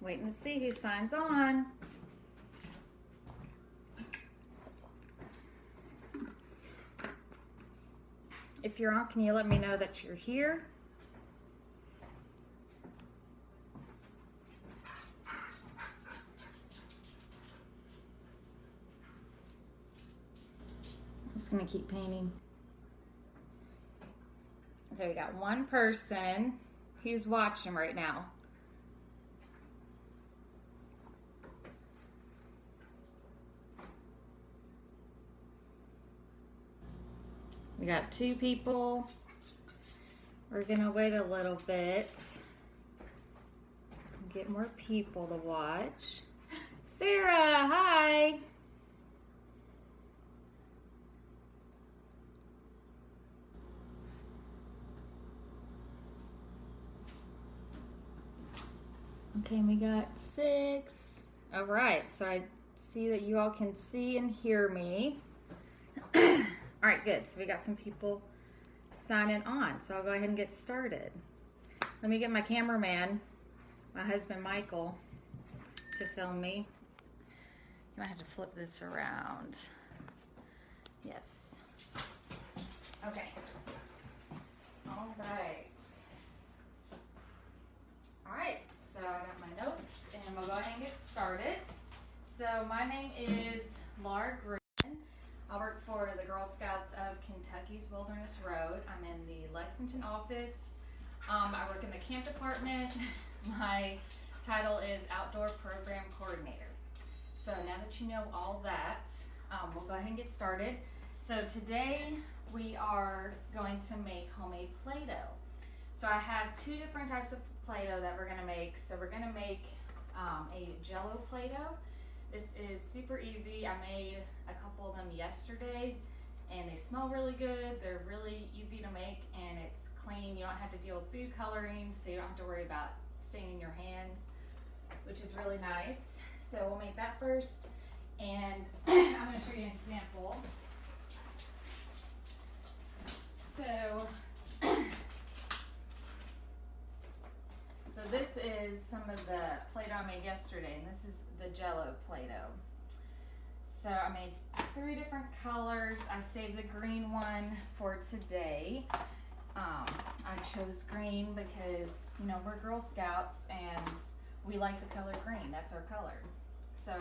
Waiting to see who signs on. If you're on, can you let me know that you're here? I'm just gonna keep painting. Okay, we got one person who's watching right now. We got two people. We're gonna wait a little bit. Get more people to watch. Sarah, hi. Okay, we got 6. All right, so I see that you all can see and hear me. All right, good. So we got some people signing on. So I'll go ahead and get started. Let me get my cameraman, my husband Michael, to film me. You might have to flip this around. Yes. Okay. All right. All right, so I got my notes and we'll go ahead and get started. So my name is Laura Green. I work for the Girl Scouts of Kentucky's Wilderness Road. I'm in the Lexington office. I work in the camp department. My title is Outdoor Program Coordinator. So now that you know all that, we'll go ahead and get started. So today we are going to make homemade Play-Doh. So I have 2 different types of Play-Doh that we're gonna make. So we're gonna make a Jello Play-Doh. This is super easy. I made a couple of them yesterday and they smell really good. They're really easy to make and it's clean. You don't have to deal with food coloring, so you don't have to worry about staining your hands, which is really nice. So we'll make that first and I'm gonna show you an example. So this is some of the Play-Doh I made yesterday, and this is the Jello Play-Doh. So I made 3 different colors. I saved the green one for today. I chose green because, you know, we're Girl Scouts and we like the color green. That's our color. So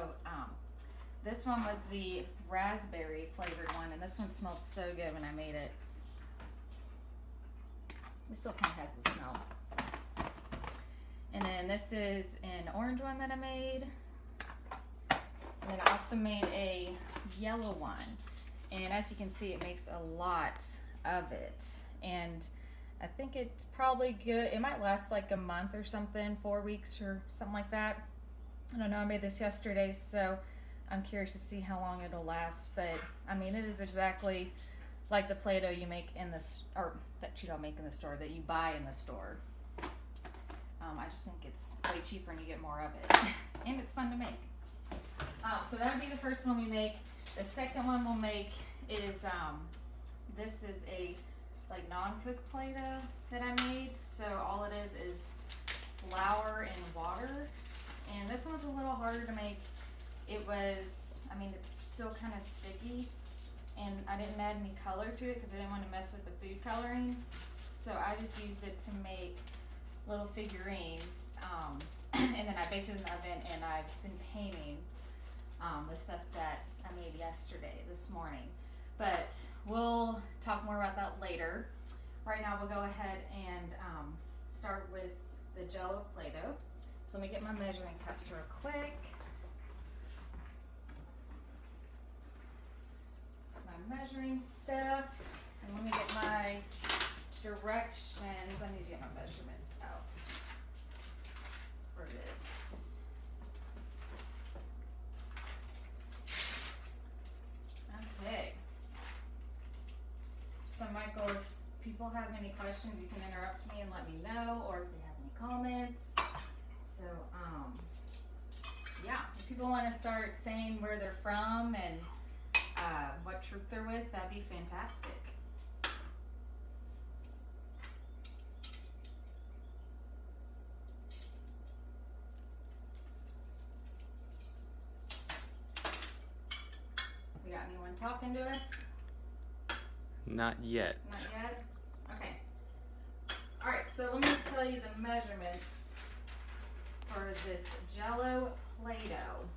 this one was the raspberry flavored one, and this one smelled so good when I made it. It still kind of has the smell. And then this is an orange one that I made. And then I also made a yellow one. And as you can see, it makes a lot of it. And I think it's probably good. It might last like a month or something, 4 weeks or something like that. I don't know, I made this yesterday, so I'm curious to see how long it'll last. But I mean, it is exactly like the Play-Doh you make in the, or that you don't make in the store, that you buy in the store. I just think it's way cheaper and you get more of it. And it's fun to make. So that would be the first one we make. The second one we'll make is, this is a like non-cooked Play-Doh that I made. So all it is flour and water. And this one's a little harder to make. It was, I mean, it's still kind of sticky. And I didn't add any color to it because I didn't want to mess with the food coloring. So I just used it to make little figurines, and then I baked it in the oven, and I've been painting the stuff that I made yesterday, this morning. But we'll talk more about that later. Right now we'll go ahead and start with the Jello Play-Doh. So let me get my measuring cups real quick. My measuring stuff, and let me get my directions. I need to get my measurements out for this. Okay. So Michael, if people have any questions, you can interrupt me and let me know, or if they have any comments. So yeah, if people want to start saying where they're from and what troop they're with, that'd be fantastic. talking to us? Not yet. Not yet? Okay. Alright, so let me tell you the measurements for this Jell-O Play-Doh.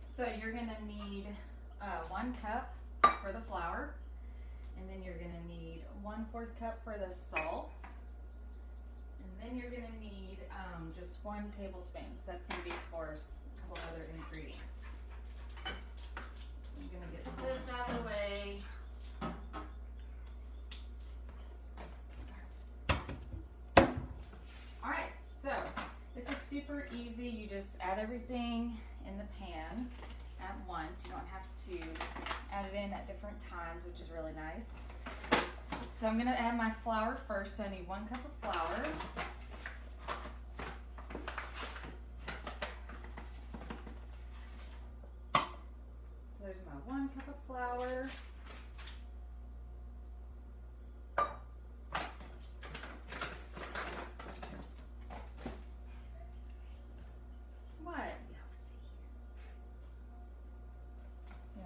So you're going to need 1 cup for the flour, and then you're going to need 1/4 cup for the salt, and then you're going to need just 1 tablespoon. So that's going to be for a couple other ingredients. So I'm going to get this out of the way. Alright, so this is super easy. You just add everything in the pan at once. You don't have to add it in at different times, which is really nice. So I'm going to add my flour first. So I need 1 cup of flour. So there's my 1 cup of flour.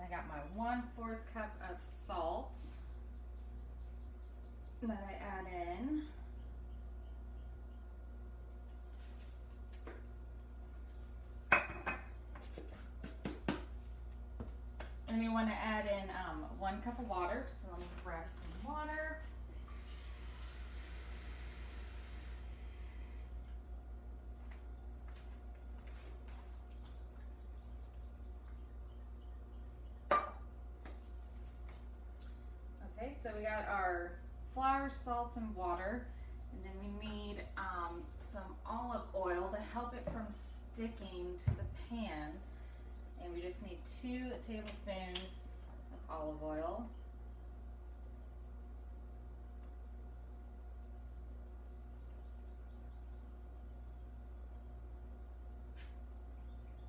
I got my 1/4 cup of salt that I add in. And you want to add in 1 cup of water. So let me grab some water. Okay, so we got our flour, salt, and water, and then we need some olive oil to help it from sticking to the pan, and we just need 2 tablespoons of olive oil.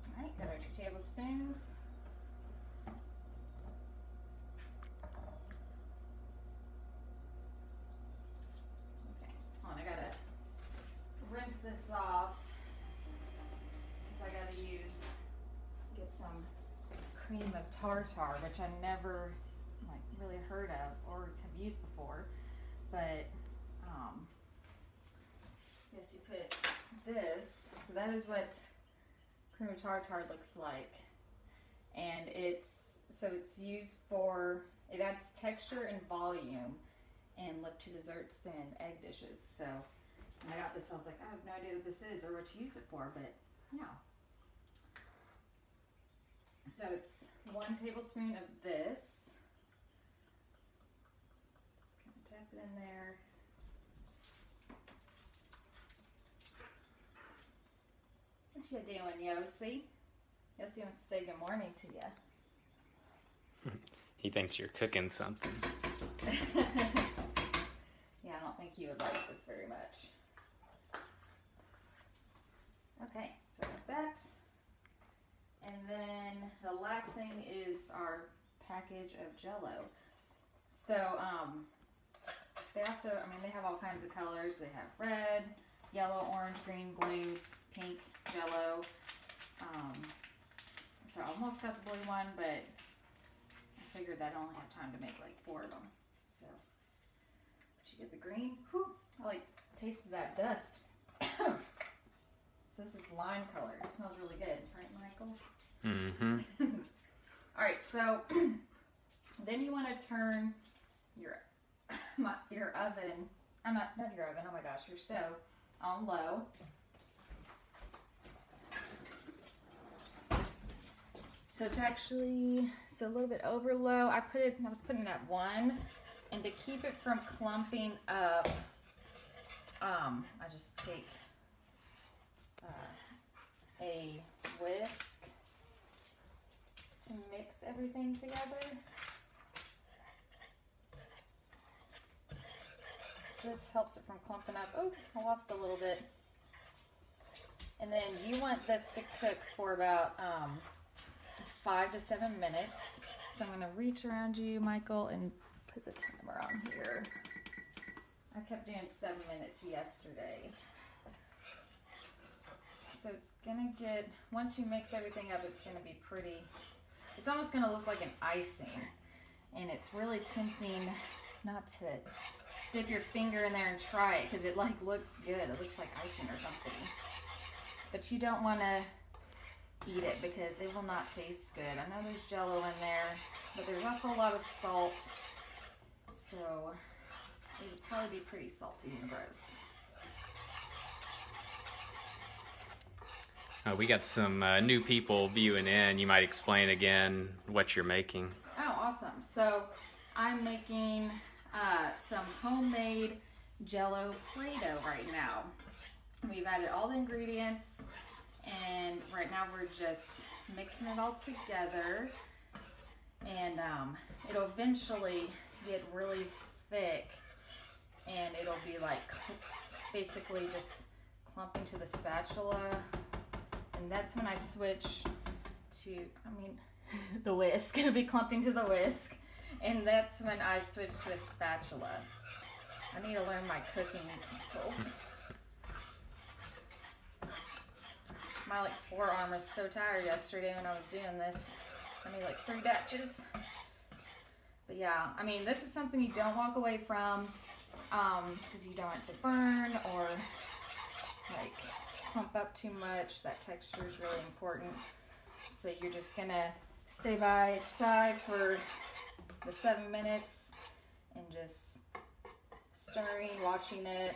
All right, got our 2 tablespoons. I gotta rinse this off because I gotta get some cream of tartar, which I never really heard of or have used before. But yes, you put this. So that is what cream of tartar looks like, and it's used for, it adds texture and volume and lip to desserts and egg dishes. So when I got this, I was like, I have no idea what this is or what to use it for, but yeah. So it's 1 tablespoon of this. Just kind of tap it in there. What you doing, Yossi? Yossi wants to say good morning to you. He thinks you're cooking something. Yeah, I don't think he would like this very much. Okay, so like that. And then the last thing is our package of Jell-O. So they also, they have all kinds of colors. They have red, yellow, orange, green, blue, pink Jell-O. So I almost got the blue one, but I figured I'd only have time to make like 4 of them. So you get the green. Whew, I like tasted that dust. So this is lime color. It smells really good, right, Michael? Mm-hmm. All right, so then you want to turn your oven. Not your oven. Oh my gosh, your stove on low. So it's actually a little bit over low. I was putting it at 1, and to keep it from clumping up, I just take a whisk to mix everything together. This helps it from clumping up. Oh, I lost a little bit. And then you want this to cook for about 5 to 7 minutes. So I'm going to reach around you, Michael, and put the timer on here. I kept doing 7 minutes yesterday. So it's going to get, once you mix everything up, it's going to be pretty it's almost going to look like an icing. And it's really tempting not to dip your finger in there and try it because it like looks good. It looks like icing or something. But you don't want to eat it because it will not taste good. I know there's Jell-O in there, but there's also a lot of salt. So it would probably be pretty salty and gross. We got some new people viewing in. You might explain again what you're making. Oh, awesome. So I'm making some homemade Jell-O Play-Doh right now. We've added all the ingredients, and right now we're just mixing it all together. And it'll eventually get really thick, and it'll be like basically just clumping to the spatula. And that's when I switch to, the whisk. It'll be clumping to the whisk. And that's when I switch to a spatula. I need to learn my cooking utensils. My forearm was so tired yesterday when I was doing this. I made 3 batches. But yeah, this is something you don't walk away from because you don't want it to burn or clump up too much. That texture is really important. So you're just gonna stay by its side for the 7 minutes and just stirring, watching it.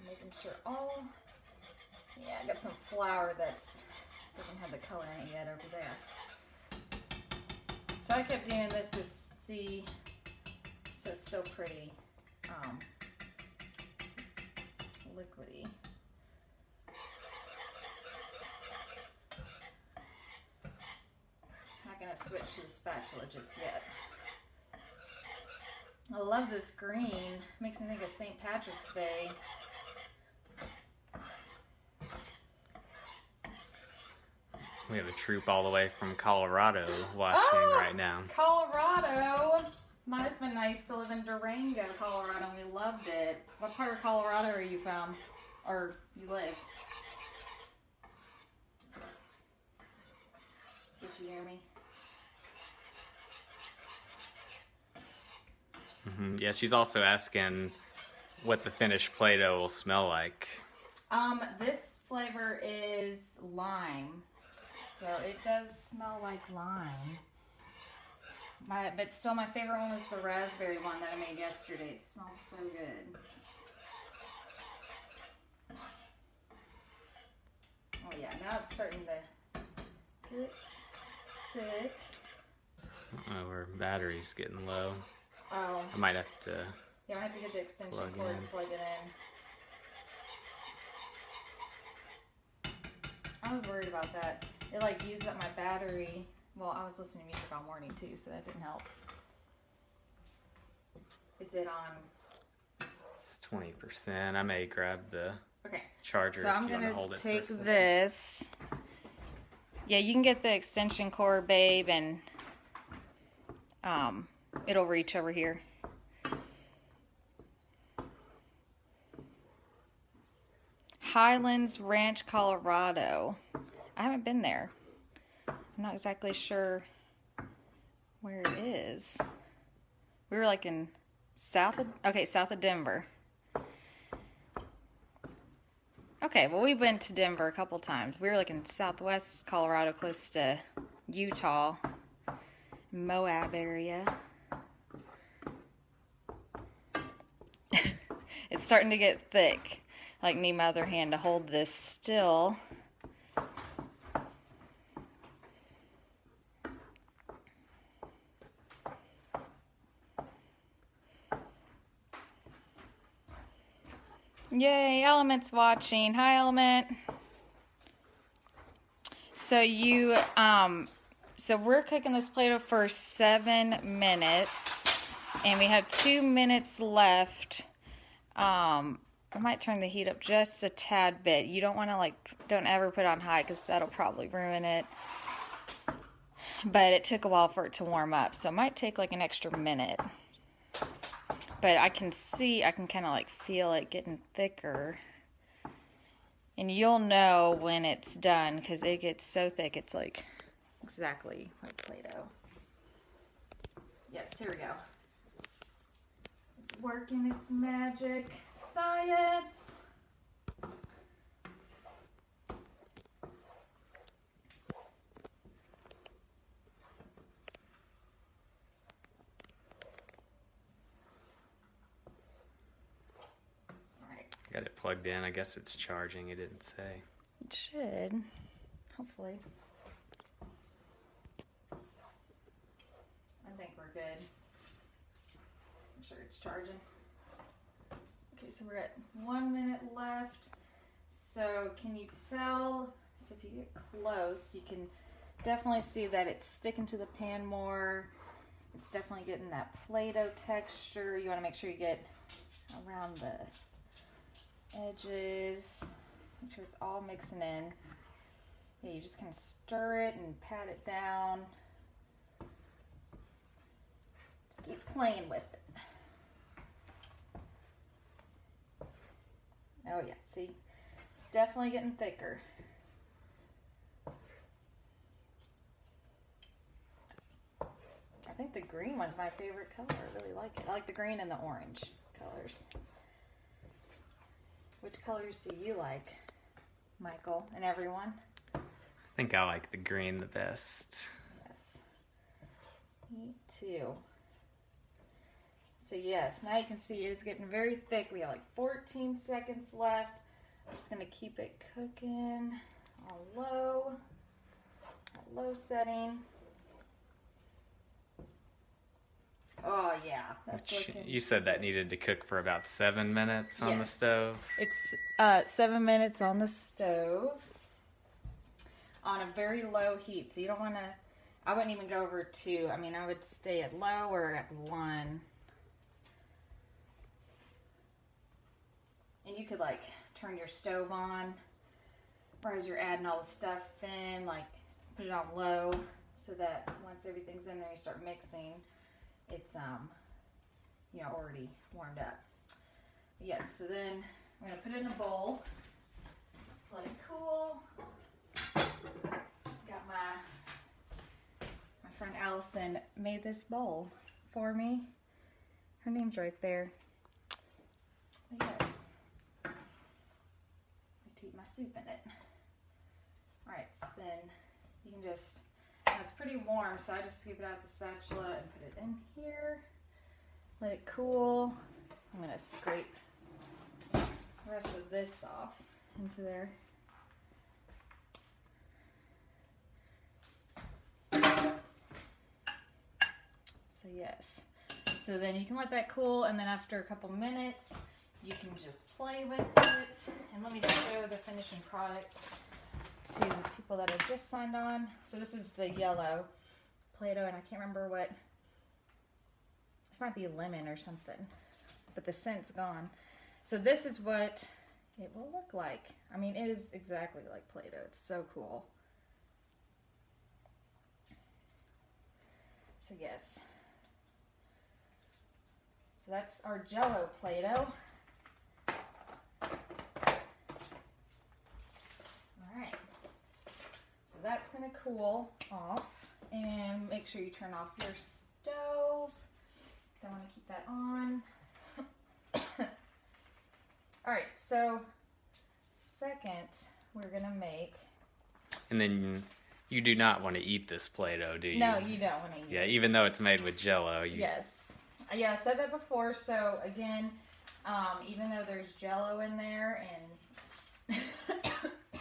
Making sure yeah, I got some flour that's doesn't have the color in it yet over there. So I kept doing this to see so it's still pretty liquidy. Not gonna switch to the spatula just yet. I love this green. Makes me think of St. Patrick's Day. We have a troop all the way from Colorado watching right now. Colorado! My husband and I used to live in Durango, Colorado, and we loved it. What part of Colorado are you from? Or you live? Did you hear me? Yeah, she's also asking what the finished Play-Doh will smell like. This flavor is lime. So it does smell like lime. But still my favorite one was the raspberry one that I made yesterday. It smells so good. Oh yeah, now it's starting to get thick. Oh, our battery's getting low. Oh. I might have to. Yeah, I have to get the extension cord and plug it in. I was worried about that. It used up my battery. Well, I was listening to music all morning too, so that didn't help. Is it on? It's 20%. I may grab the charger so if I'm you want to gonna hold it. take this. Yeah, you can get the extension cord, babe, and it'll reach over here. Highlands Ranch, Colorado. I haven't been there. I'm not exactly sure where it is. We were in south of Denver. Okay, well, we went to Denver a couple times. We were in southwest Colorado, close to Utah, Moab area. It's starting to get thick. Need my other hand to hold this still. Yay, Element's watching. Hi, Element. So so we're cooking this Play-Doh for 7 minutes, and we have 2 minutes left. I might turn the heat up just a tad bit. You don't want to don't ever put it on high because that'll probably ruin it. But it took a while for it to warm up, so it might take an extra minute. But I can kind of feel it getting thicker. And you'll know when it's done because it gets so thick. It's like exactly like Play-Doh. Yes, here we go. It's working its magic. Science. Got it plugged in. I guess it's charging. It didn't say. It should. Hopefully. I think we're good. I'm sure it's charging. Okay, so we're at 1 minute left. So can you tell? So if you get close, you can definitely see that it's sticking to the pan more. It's definitely getting that Play-Doh texture. You want to make sure you get around the edges, make sure it's all mixing in. Yeah, you just kind of stir it and pat it down. Just keep playing with it. Oh yeah, see, it's definitely getting thicker. I think the green one's my favorite color. I really like it. I like the green and the orange colors. Which colors do you like, Michael, and everyone? I think I like the green the best. Yes. Me too. So yes, now you can see it's getting very thick. We have like 14 seconds left. I'm just going to keep it cooking on low setting. Oh yeah, that's looking. You said that needed to cook for about 7 minutes on the stove. It's 7 minutes on the stove on a very low heat. So you don't want to. I wouldn't even go over 2. I mean, I would stay at low or at 1. And you could like turn your stove on, or as you're adding all the stuff in, like put it on low so that once everything's in there, you start mixing. It's you know, already warmed up. Yes, so then I'm gonna put it in a bowl, let it cool. Got my friend Allison made this bowl for me. Her name's right there. But yes, I like to eat my soup in it. All right, so then you can just. It's pretty warm, so I just scoop it out with the spatula and put it in here. Let it cool. I'm going to scrape the rest of this off into there. So yes. So then you can let that cool, and then after a couple minutes, you can just play with it. And let me just show the finishing product to people that have just signed on. So this is the yellow Play-Doh, and I can't remember what, this might be lemon or something, but the scent's gone. So this is what it will look like. I mean, it is exactly like Play-Doh. It's so cool. So yes. So that's our Jello Play-Doh. That's going to cool off, and make sure you turn off your stove. Don't want to keep that on. All right, so second we're going to make. And then you do not want to eat this Play-Doh, do you? No, you don't want to eat it. Yeah, even though it's made with Jello. Yes. Yeah, I said that before. So again, even though there's Jello in there and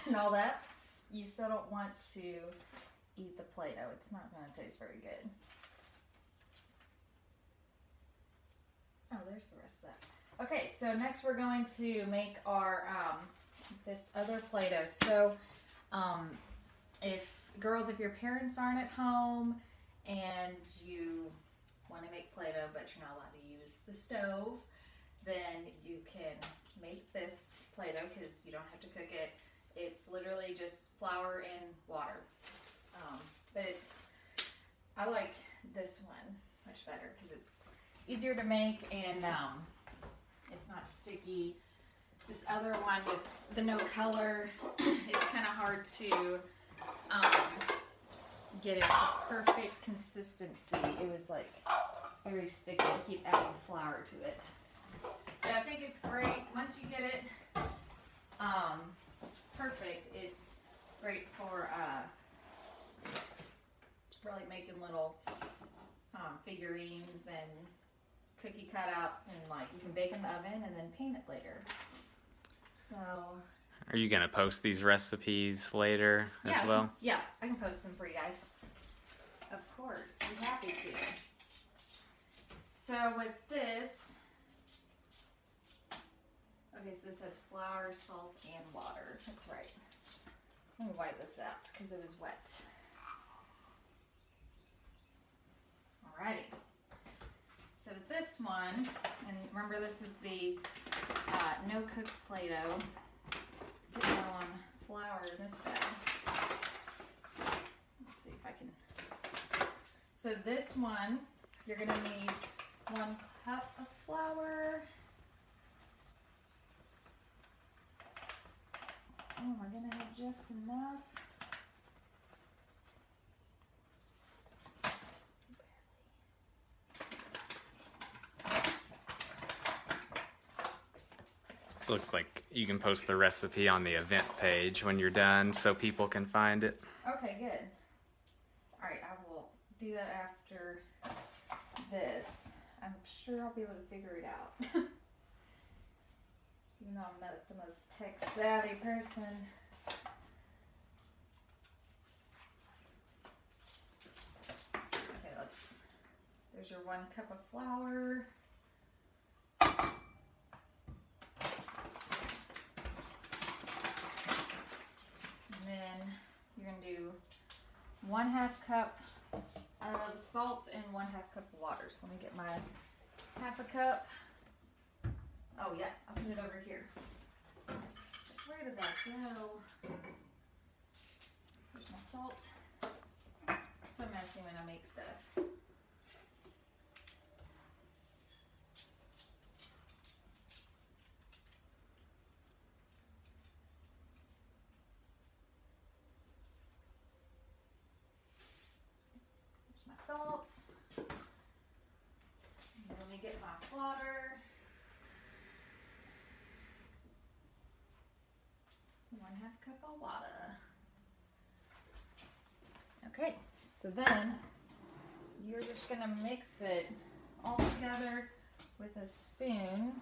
and all that, you still don't want to eat the Play-Doh. It's not going to taste very good. Oh, there's the rest of that. Okay, so next we're going to make our this other Play-Doh. So if your parents aren't at home and you want to make Play-Doh but you're not allowed to use the stove, then you can make this Play-Doh because you don't have to cook it. It's literally just flour and water. But I like this one much better because it's easier to make and it's not sticky. This other one with the no color, it's kind of hard to get it to perfect consistency. It was like very sticky. I keep adding flour to it. But I think it's great. Once you get it perfect, it's great for like making little figurines and cookie cutouts, and like you can bake in the oven and then paint it later. So Are you gonna post these recipes later as well? Yeah, I can post them for you guys. Of course, I'm happy to. So with this, okay, so this has flour, salt, and water. That's right. Let me wipe this out because it was wet. Alrighty. So this one, and remember this is the no cook Play-Doh. Get low on flour in this bag. Let's see if I can. So this one, you're gonna need 1 cup of flour. Oh, am I gonna have just enough? It looks like you can post the recipe on the event page when you're done so people can find it. Okay, good. Alright, I will do that after this. I'm sure I'll be able to figure it out. Even though I'm not the most tech savvy person. Okay, there's your 1 cup of flour. Then you're going to do 1/2 cup of salt and 1/2 cup of water. So let me get my 1/2 cup. Oh yeah, I'll put it over here. Where did that go? There's my salt. So messy when I make stuff. Salt. And let me get my water. 1/2 cup of water. Okay, so then you're just gonna mix it all together with a spoon.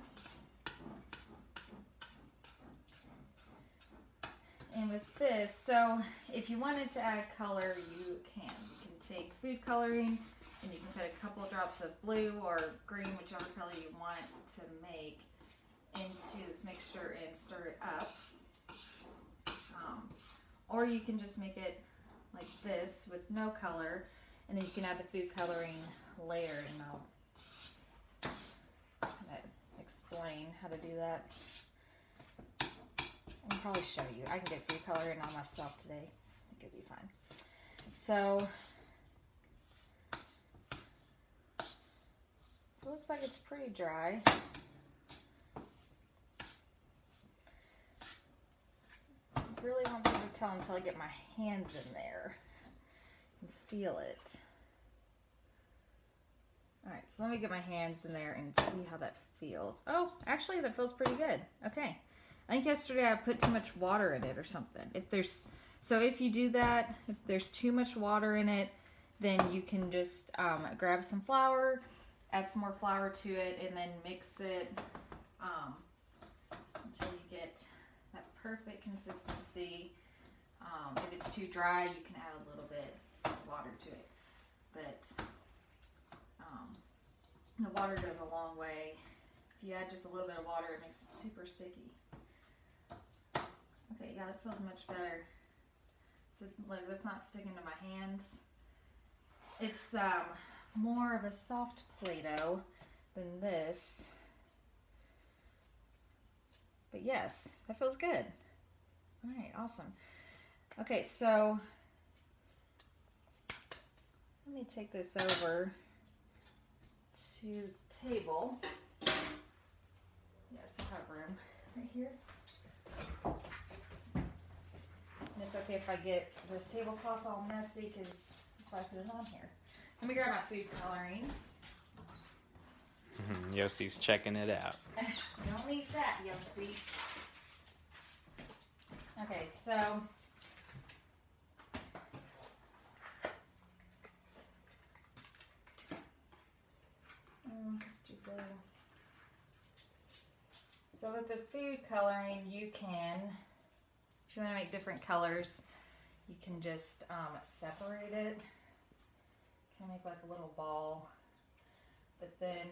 And with this, so if you wanted to add color, you can. You can take food coloring and you can put a couple of drops of blue or green, whichever color you want to make, into this mixture and stir it up. Or you can just make it like this with no color, and then you can add the food coloring later, and I'll kind of explain how to do that. I'll probably show you. I can get food coloring on myself today. I think it'll be fine. So it looks like it's pretty dry. I really won't be able to tell until I get my hands in there and feel it. Alright, so let me get my hands in there and see how that feels. Oh, actually that feels pretty good. Okay. I think yesterday I put too much water in it or something. So if you do that, if there's too much water in it, then you can just grab some flour, add some more flour to it, and then mix it until you get that perfect consistency. If it's too dry, you can add a little bit of water to it. But the water goes a long way. If you add just a little bit of water, it makes it super sticky. Okay, yeah, that feels much better. So like, it's not sticking to my hands. It's more of a soft Play-Doh than this. But yes, that feels good. All right, awesome. Okay, so let me take this over to the table. Yes, I have room. right here. And it's okay if I get this tablecloth all messy because that's why I put it on here. Let me grab my food coloring. Yossi's checking it out. Don't eat that, Yossi. Okay, so let's do the. So with the food coloring, you can, if you want to make different colors, you can just separate it. Kind of make like a little ball, but then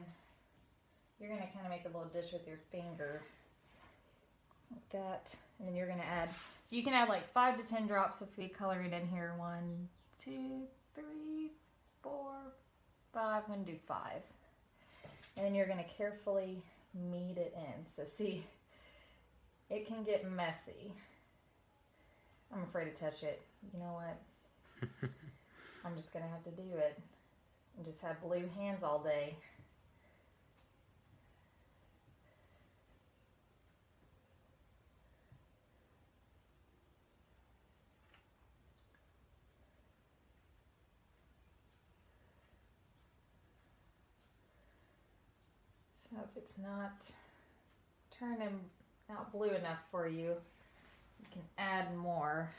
you're going to kind of make a little dish with your finger, like that, and then you're going to add, so you can add like 5 to 10 drops of food coloring in here. 1, 2, 3, 4, 5. I'm going to do 5. And then you're going to carefully knead it in. So see, it can get messy. I'm afraid to touch it. You know what? I'm just going to have to do it and just have blue hands all day. So if it's not turning out blue enough for you, you can add more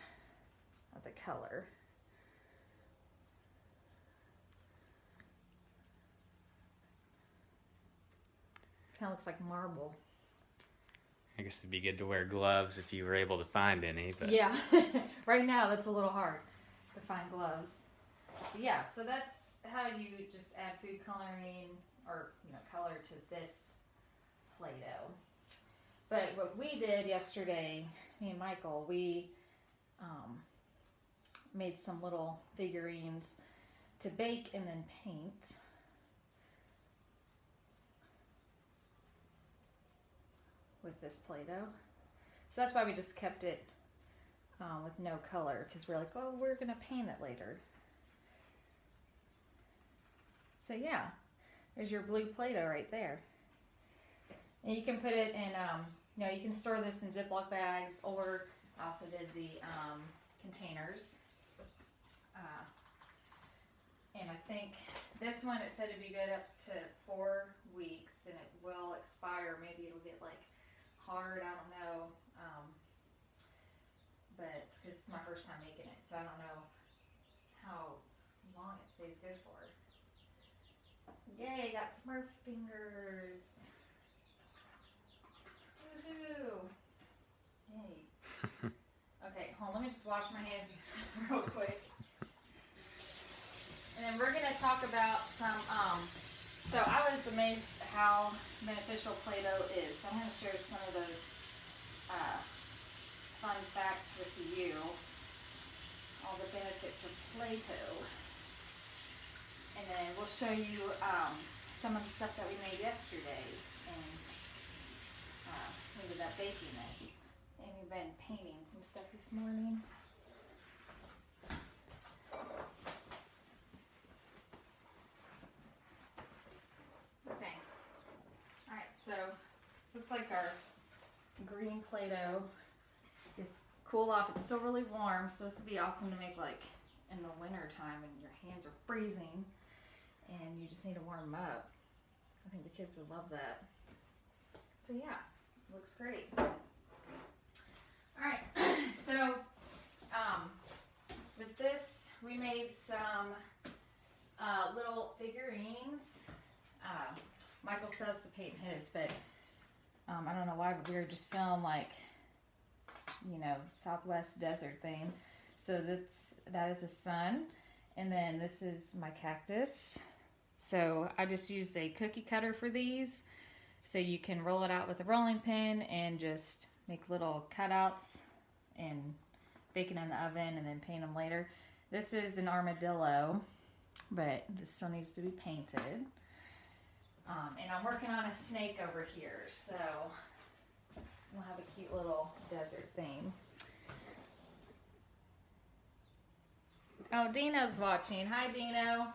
of the color. Kind of looks like marble. I guess it'd be good to wear gloves if you were able to find any. But yeah, right now that's a little hard to find gloves. But yeah, so that's how you just add food coloring or color to this Play-Doh. But what we did yesterday, me and Michael, we made some little figurines to bake and then paint. With this Play-Doh. So that's why we just kept it with no color, because we're like, oh, we're going to paint it later. So yeah, there's your blue Play-Doh right there. And you can put it in, you can store this in Ziploc bags, or I also did the containers. And I think this one, it said it'd be good up to 4 weeks, and it will expire. Maybe it'll get like hard, I don't know, but it's because it's my first time making it, so I don't know how long it stays good for. Yay, got Smurf fingers. Woohoo! Yay. Okay, hold on, let me just wash my hands real quick. And then we're going to talk about some, so I was amazed how beneficial Play-Doh is. So I'm going to share some of those fun facts with you. All the benefits of Play-Doh. And then we'll show you some of the stuff that we made yesterday. And we ended up baking it. And we've been painting some stuff this morning. Okay. Alright, so looks like our green Play-Doh is cool off. It's still really warm, so this would be awesome to make like in the winter time when your hands are freezing and you just need to warm them up. I think the kids would love that. So yeah, looks great. Alright, so with this we made some little figurines. Michael says to paint his, but I don't know why, but we were just feeling like, Southwest desert theme. So that is a sun, and then this is my cactus. So I just used a cookie cutter for these, so you can roll it out with a rolling pin and just make little cutouts and bake it in the oven and then paint them later. This is an armadillo, but this still needs to be painted. And I'm working on a snake over here, so we'll have a cute little desert theme. Oh, Dino's watching. Hi, Dino.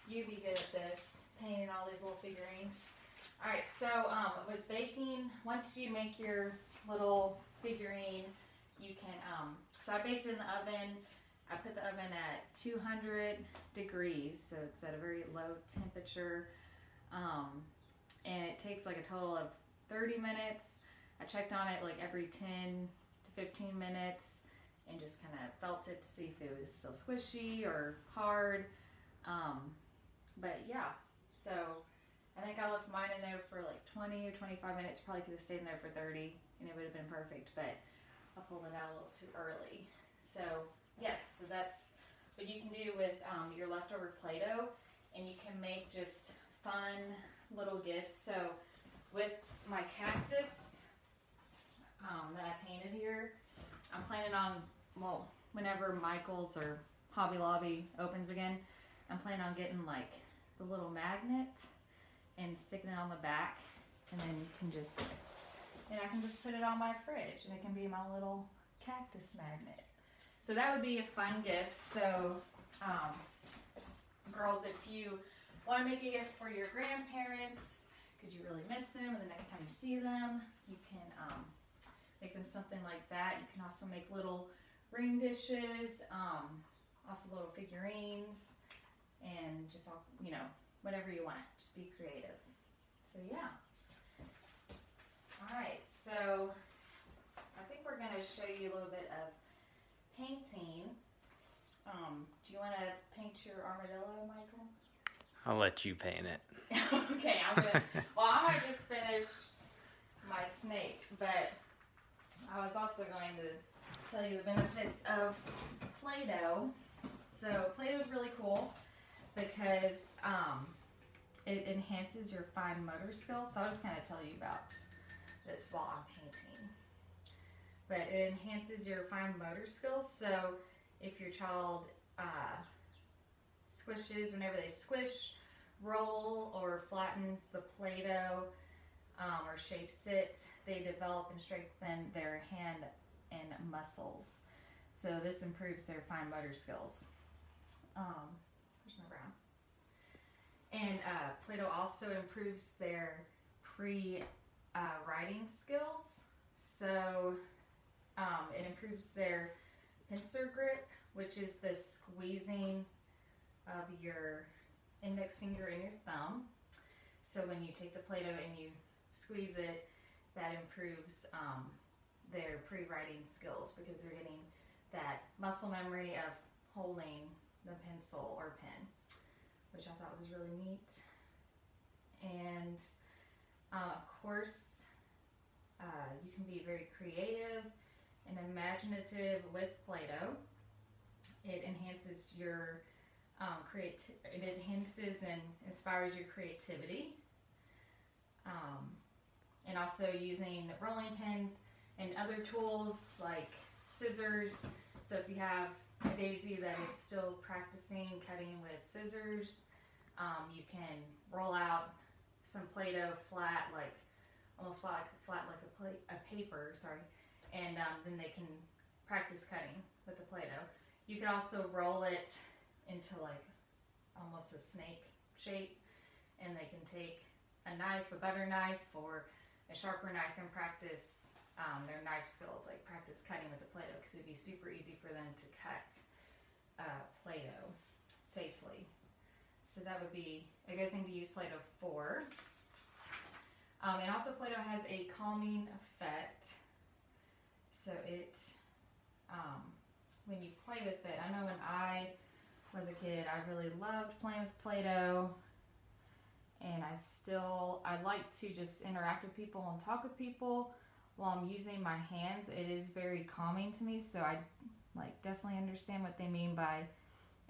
You'd be good at this, painting all these little figurines. All right, so with baking, once you make your little figurine, you can, so I baked it in the oven. I put the oven at 200 degrees, so it's at a very low temperature. And it takes like a total of 30 minutes. I checked on it like every 10 to 15 minutes and just kind of felt it to see if it was still squishy or hard. But yeah, so I think I left mine in there for like 20 or 25 minutes. Probably could have stayed in there for 30 and it would have been perfect, but I pulled it out a little too early. So yes, so that's what you can do with your leftover Play-Doh, and you can make just fun little gifts. So with my cactus that I painted here, I'm planning on, well, whenever Michael's or Hobby Lobby opens again, I'm planning on getting like the little magnet and sticking it on the back, and then you can just, and I can just put it on my fridge and it can be my little cactus magnet. So that would be a fun gift. So girls, if you want to make a gift for your grandparents because you really miss them and the next time you see them, you can make them something like that. You can also make little ring dishes, also little figurines, and just all, you know, whatever you want. Just be creative. So yeah. All right, so I think we're going to show you a little bit of painting. Do you want to paint your armadillo, Michael? I'll let you paint it. Okay, well, I might just finish my snake, but I was also going to tell you the benefits of Play-Doh. So Play-Doh is really cool because it enhances your fine motor skills. So I'll just kind of tell you about this while I'm painting. But it enhances your fine motor skills. So if your child squishes, whenever they squish, roll, or flattens the Play-Doh or shapes it, they develop and strengthen their hand and muscles. So this improves their fine motor skills. Where's my brown? And Play-Doh also improves their pre-writing skills. So it improves their pincer grip, which is the squeezing of your index finger and your thumb. So when you take the Play-Doh and you squeeze it, that improves their pre-writing skills because they're getting that muscle memory of holding the pencil or pen, which I thought was really neat. And of course, you can be very creative and imaginative with Play-Doh. It enhances your it enhances and inspires your creativity. And also using rolling pins and other tools like scissors. So if you have a daisy that is still practicing cutting with scissors, you can roll out some Play-Doh flat, like almost flat like a paper, and then they can practice cutting with the Play-Doh. You can also roll it into like almost a snake shape, and they can take a knife, a butter knife, or a sharper knife and practice their knife skills, like practice cutting with the Play-Doh, because it'd be super easy for them to cut Play-Doh safely. So that would be a good thing to use Play-Doh for. And also Play-Doh has a calming effect. So it, when you play with it, I know when I was a kid, I really loved playing with Play-Doh. And I like to just interact with people and talk with people while I'm using my hands. It is very calming to me, so I definitely understand what they mean by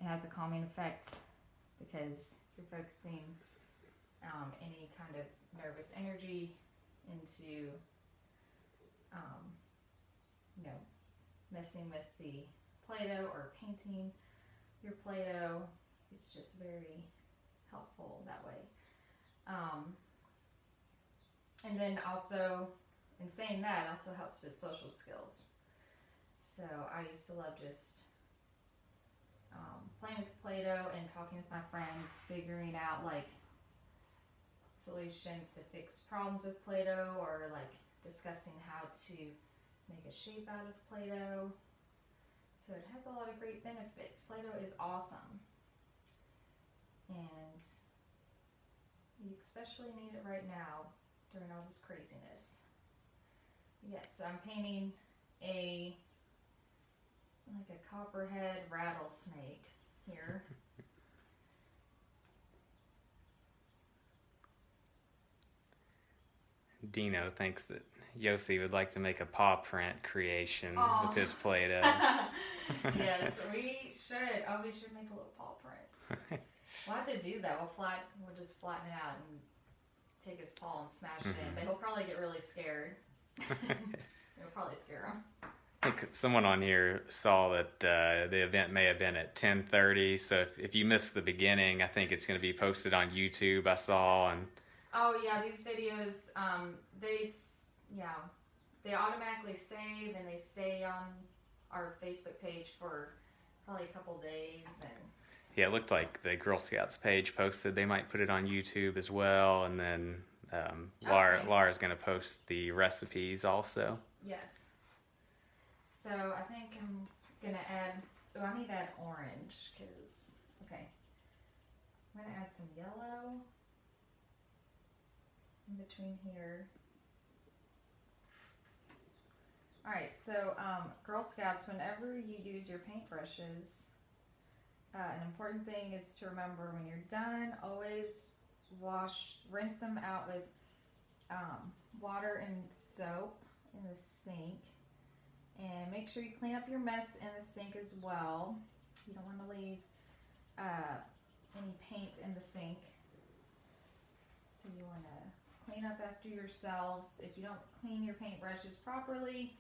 it has a calming effect, because you're focusing any kind of nervous energy into messing with the Play-Doh or painting your Play-Doh. It's just very helpful that way. And then also, in saying that, also helps with social skills. So I used to love just playing with Play-Doh and talking with my friends, figuring out like solutions to fix problems with Play-Doh, or like discussing how to make a shape out of Play-Doh. So it has a lot of great benefits. Play-Doh is awesome. And you especially need it right now during all this craziness. Yes, so I'm painting like a copperhead rattlesnake here. Dino thinks that Yossi would like to make a paw print creation with his Play-Doh. Yes, we should. Oh, we should make a little paw print. We'll have to do that. We'll just flatten it out and take his paw and smash it in. But he'll probably get really scared. It'll probably scare him. I think someone on here saw that the event may have been at 10:30. So if you missed the beginning, I think it's going to be posted on YouTube. I saw and. Oh yeah, these videos, they automatically save and they stay on our Facebook page for probably a couple days. And yeah, it looked like the Girl Scouts page posted. They might put it on YouTube as well, and then Laura's going to post the recipes also. Yes. So I think I'm gonna add. Oh, I need to add orange because okay, I'm gonna add some yellow in between here. Alright, so Girl Scouts, whenever you use your paintbrushes, an important thing is to remember when you're done, always rinse them out with water and soap in the sink, and make sure you clean up your mess in the sink as well. You don't want to leave any paint in the sink, so you want to clean up after yourselves. If you don't clean your paintbrushes properly,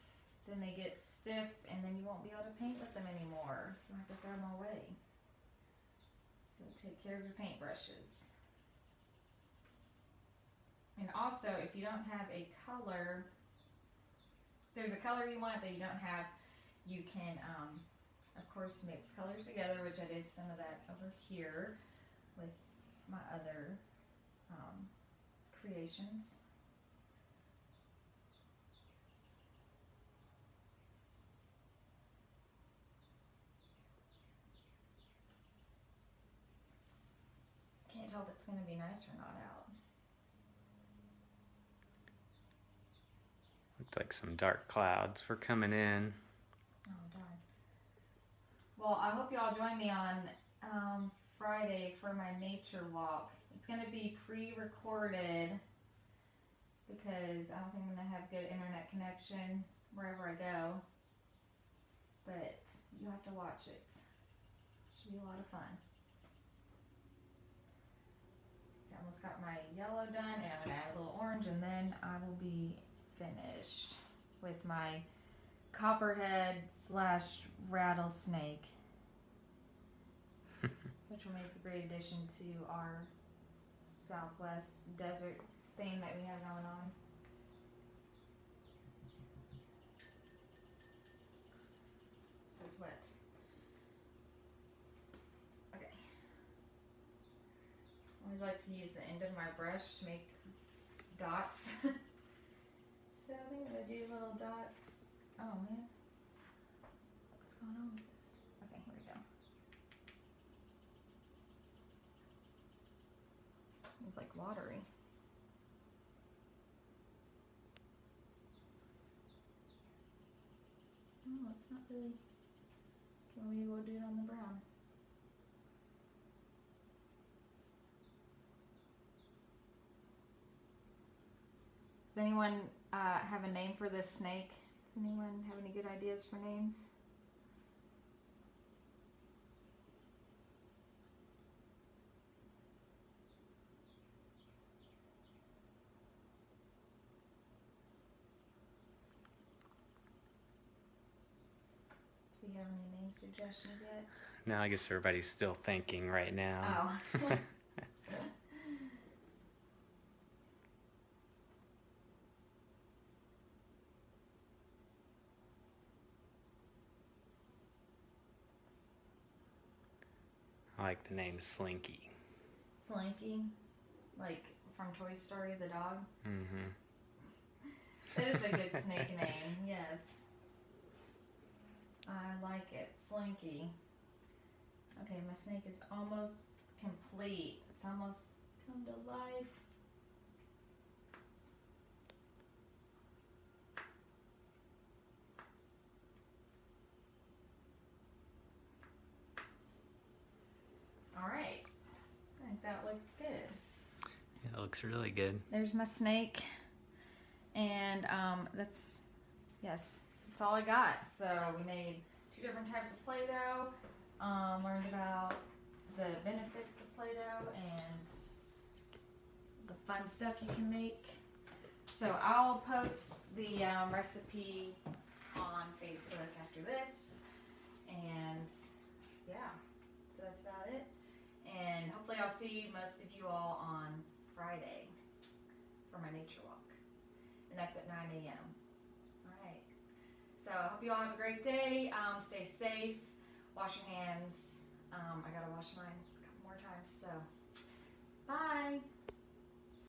then they get stiff and then you won't be able to paint with them anymore. You'll have to throw them away. So take care of your paintbrushes. And also, if you don't have a color, if there's a color you want that you don't have, you can, of course, mix colors together, which I did some of that over here with my other creations. Can't tell if it's going to be nice or not out. Looks like some dark clouds were coming in. Oh, darn. Well, I hope you all join me on Friday for my nature walk. It's going to be pre-recorded because I don't think I'm going to have good internet connection wherever I go. But you have to watch it. Should be a lot of fun. Okay, I almost got my yellow done, and I'm going to add a little orange, and then I will be finished with my copperhead / rattlesnake, which will make a great addition to our Southwest desert theme that we have going on. This is wet. Okay. I always like to use the end of my brush to make dots. So I think I'm going to do little dots. Oh man. What's going on with this? Okay, here we go. It's like watery. Oh, it's not really. Okay, maybe we'll do it on the brown. Does anyone have a name for this snake? Does anyone have any good ideas for names? Do you have any name suggestions yet? No, I guess everybody's still thinking right now. Oh. I like the name Slinky. Slinky? Like from Toy Story, the dog. Mm-hmm. That is a good snake name, yes. I like it. Slinky. Okay, my snake is almost complete. It's almost come to life. All right. I think that looks good. Yeah, it looks really good. There's my snake. And yes, that's all I got. So we made 2 different types of Play-Doh, learned about the benefits of Play-Doh and the fun stuff you can make. So I'll post the recipe on Facebook after this. And yeah, so that's about it. And hopefully I'll see most of you all on Friday for my nature walk. And that's at 9 a.m. All right. So I hope you all have a great day. Stay safe. Wash your hands. I got to wash mine a couple more times. So bye.